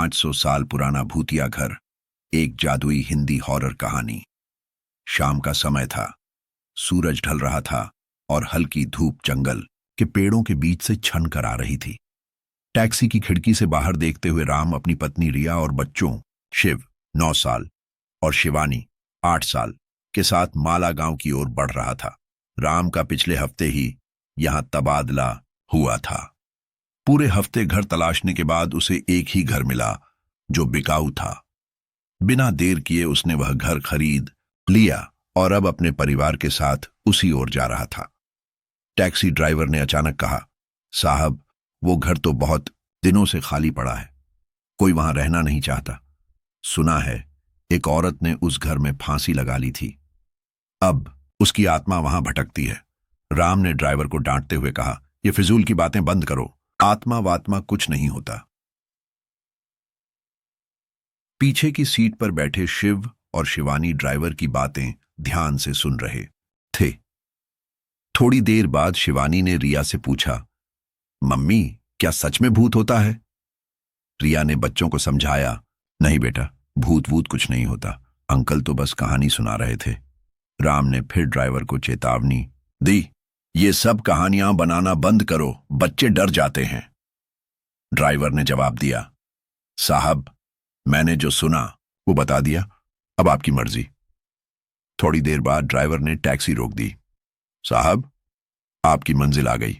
500 साल पुराना भूतिया घर। एक जादुई हिंदी हॉरर कहानी। शाम का समय था। सूरज ढल रहा था और हल्की धूप जंगल के पेड़ों के बीच से छन कर आ रही थी। टैक्सी की खिड़की से बाहर देखते हुए राम अपनी पत्नी रिया और बच्चों शिव 9 साल और शिवानी 8 साल के साथ माला गांव की ओर बढ़ रहा था। राम का पिछले हफ्ते ही यहां तबादला हुआ था। पूरे हफ्ते घर तलाशने के बाद उसे एक ही घर मिला जो बिकाऊ था। बिना देर किए उसने वह घर खरीद लिया और अब अपने परिवार के साथ उसी ओर जा रहा था। टैक्सी ड्राइवर ने अचानक कहा, साहब, वो घर तो बहुत दिनों से खाली पड़ा है, कोई वहां रहना नहीं चाहता। सुना है एक औरत ने उस घर में फांसी लगा ली थी, अब उसकी आत्मा वहां भटकती है। राम ने ड्राइवर को डांटते हुए कहा, ये फिजूल की बातें बंद करो, आत्मा वात्मा कुछ नहीं होता। पीछे की सीट पर बैठे शिव और शिवानी ड्राइवर की बातें ध्यान से सुन रहे थे। थोड़ी देर बाद शिवानी ने रिया से पूछा, मम्मी, क्या सच में भूत होता है? रिया ने बच्चों को समझाया, नहीं बेटा, भूत वूत कुछ नहीं होता, अंकल तो बस कहानी सुना रहे थे। राम ने फिर ड्राइवर को चेतावनी दी, ये सब कहानियां बनाना बंद करो, बच्चे डर जाते हैं। ड्राइवर ने जवाब दिया, साहब, मैंने जो सुना वो बता दिया, अब आपकी मर्जी। थोड़ी देर बाद ड्राइवर ने टैक्सी रोक दी। साहब, आपकी मंजिल आ गई।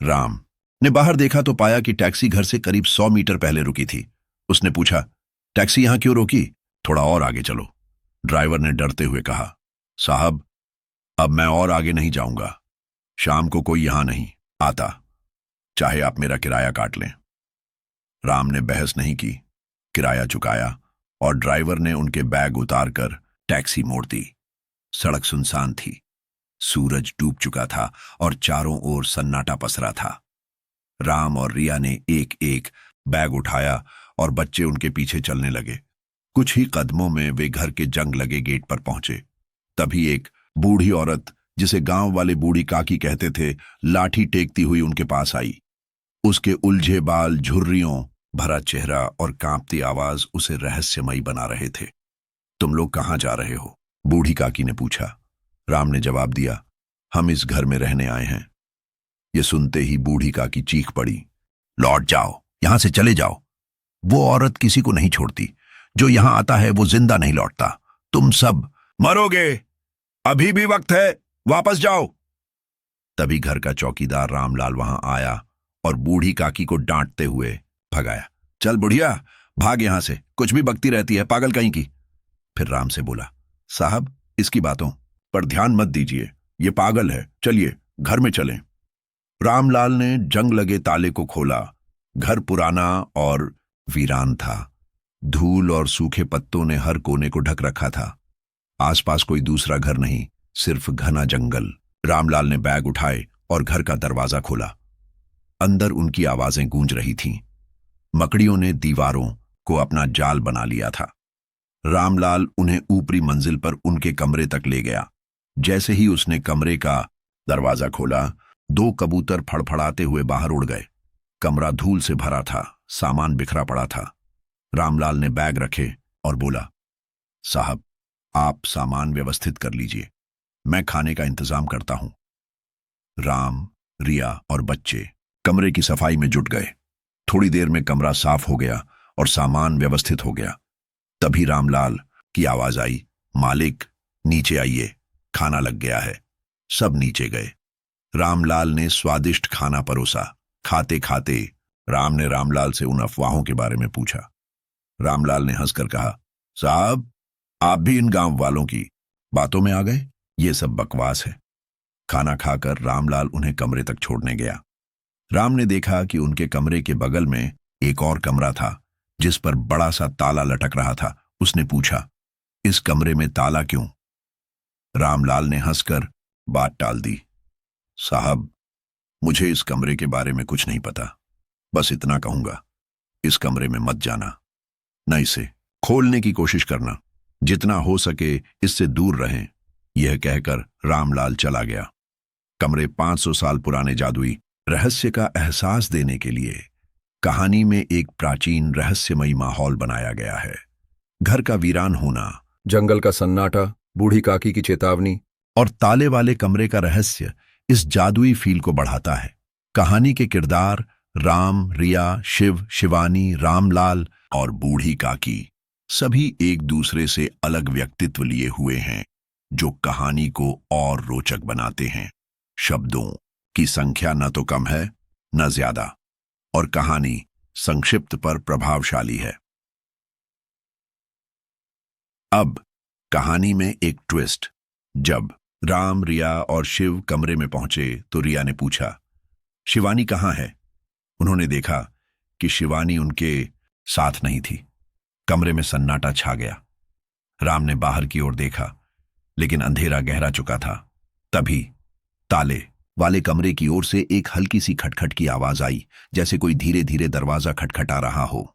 राम ने बाहर देखा तो पाया कि टैक्सी घर से करीब 100 मीटर पहले रुकी थी। उसने पूछा, टैक्सी यहां क्यों रोकी? थोड़ा और आगे चलो। ड्राइवर ने डरते हुए कहा, साहब, अब मैं और आगे नहीं जाऊंगा, शाम को कोई यहां नहीं आता, चाहे आप मेरा किराया काट लें। राम ने बहस नहीं की, किराया चुकाया और ड्राइवर ने उनके बैग उतारकर टैक्सी मोड़ दी। सड़क सुनसान थी, सूरज डूब चुका था और चारों ओर सन्नाटा पसरा था। राम और रिया ने एक एक बैग उठाया और बच्चे उनके पीछे चलने लगे। कुछ ही कदमों में वे घर के जंग लगे गेट पर पहुंचे। तभी एक बूढ़ी औरत, जिसे गांव वाले बूढ़ी काकी कहते थे, लाठी टेकती हुई उनके पास आई। उसके उलझे बाल, झुर्रियों भरा चेहरा और कांपती आवाज उसे रहस्यमयी बना रहे थे। तुम लोग कहां जा रहे हो? बूढ़ी काकी ने पूछा। राम ने जवाब दिया, हम इस घर में रहने आए हैं। ये सुनते ही बूढ़ी काकी चीख पड़ी, लौट जाओ, यहां से चले जाओ। वो औरत किसी को नहीं छोड़ती, जो यहां आता है वो जिंदा नहीं लौटता। तुम सब मरोगे, अभी भी वक्त है, वापस जाओ। तभी घर का चौकीदार रामलाल वहां आया और बूढ़ी काकी को डांटते हुए भगाया। चल बुढ़िया, भाग यहां से, कुछ भी बकती रहती है, पागल कहीं की। फिर राम से बोला, साहब, इसकी बातों पर ध्यान मत दीजिए, ये पागल है, चलिए घर में चलें। रामलाल ने जंग लगे ताले को खोला। घर पुराना और वीरान था। धूल और सूखे पत्तों ने हर कोने को ढक रखा था। आसपास कोई दूसरा घर नहीं, सिर्फ घना जंगल। रामलाल ने बैग उठाए और घर का दरवाजा खोला। अंदर उनकी आवाजें गूंज रही थीं। मकड़ियों ने दीवारों को अपना जाल बना लिया था। रामलाल उन्हें ऊपरी मंजिल पर उनके कमरे तक ले गया। जैसे ही उसने कमरे का दरवाजा खोला, 2 कबूतर फड़फड़ाते हुए बाहर उड़ गए। कमरा धूल से भरा था, सामान बिखरा पड़ा था। रामलाल ने बैग रखे और बोला, साहब, आप सामान व्यवस्थित कर लीजिए, मैं खाने का इंतजाम करता हूं। राम, रिया और बच्चे कमरे की सफाई में जुट गए। थोड़ी देर में कमरा साफ हो गया और सामान व्यवस्थित हो गया। तभी रामलाल की आवाज आई, मालिक, नीचे आइए, खाना लग गया है। सब नीचे गए। रामलाल ने स्वादिष्ट खाना परोसा। खाते खाते राम ने रामलाल से उन अफवाहों के बारे में पूछा। रामलाल ने हंसकर कहा, साहब, आप भी इन गांव वालों की बातों में आ गए, ये सब बकवास है। खाना खाकर रामलाल उन्हें कमरे तक छोड़ने गया। राम ने देखा कि उनके कमरे के बगल में एक और कमरा था, जिस पर बड़ा सा ताला लटक रहा था। उसने पूछा, इस कमरे में ताला क्यों? रामलाल ने हंसकर बात टाल दी, साहब, मुझे इस कमरे के बारे में कुछ नहीं पता, बस इतना कहूंगा, इस कमरे में मत जाना, न इसे खोलने की कोशिश करना, जितना हो सके इससे दूर रहें। यह कहकर रामलाल चला गया। कमरे 500 साल पुराने जादुई रहस्य का एहसास देने के लिए कहानी में एक प्राचीन रहस्यमयी माहौल बनाया गया है। घर का वीरान होना, जंगल का सन्नाटा, बूढ़ी काकी की चेतावनी। और ताले वाले कमरे का रहस्य इस जादुई फील को बढ़ाता है। कहानी के किरदार राम, रिया, शिव, शिवानी, रामलाल और बूढ़ी काकी सभी एक दूसरे से अलग व्यक्तित्व लिए हुए हैं, जो कहानी को और रोचक बनाते हैं। शब्दों की संख्या न तो कम है न ज्यादा, और कहानी संक्षिप्त पर प्रभावशाली है। अब कहानी में एक ट्विस्ट। जब राम, रिया और शिव कमरे में पहुंचे तो रिया ने पूछा, शिवानी कहाँ है? उन्होंने देखा कि शिवानी उनके साथ नहीं थी। कमरे में सन्नाटा छा गया। राम ने बाहर की ओर देखा, लेकिन अंधेरा गहरा चुका था। तभी ताले वाले कमरे की ओर से एक हल्की सी खटखट की आवाज आई, जैसे कोई धीरे धीरे दरवाजा खटखटा रहा हो।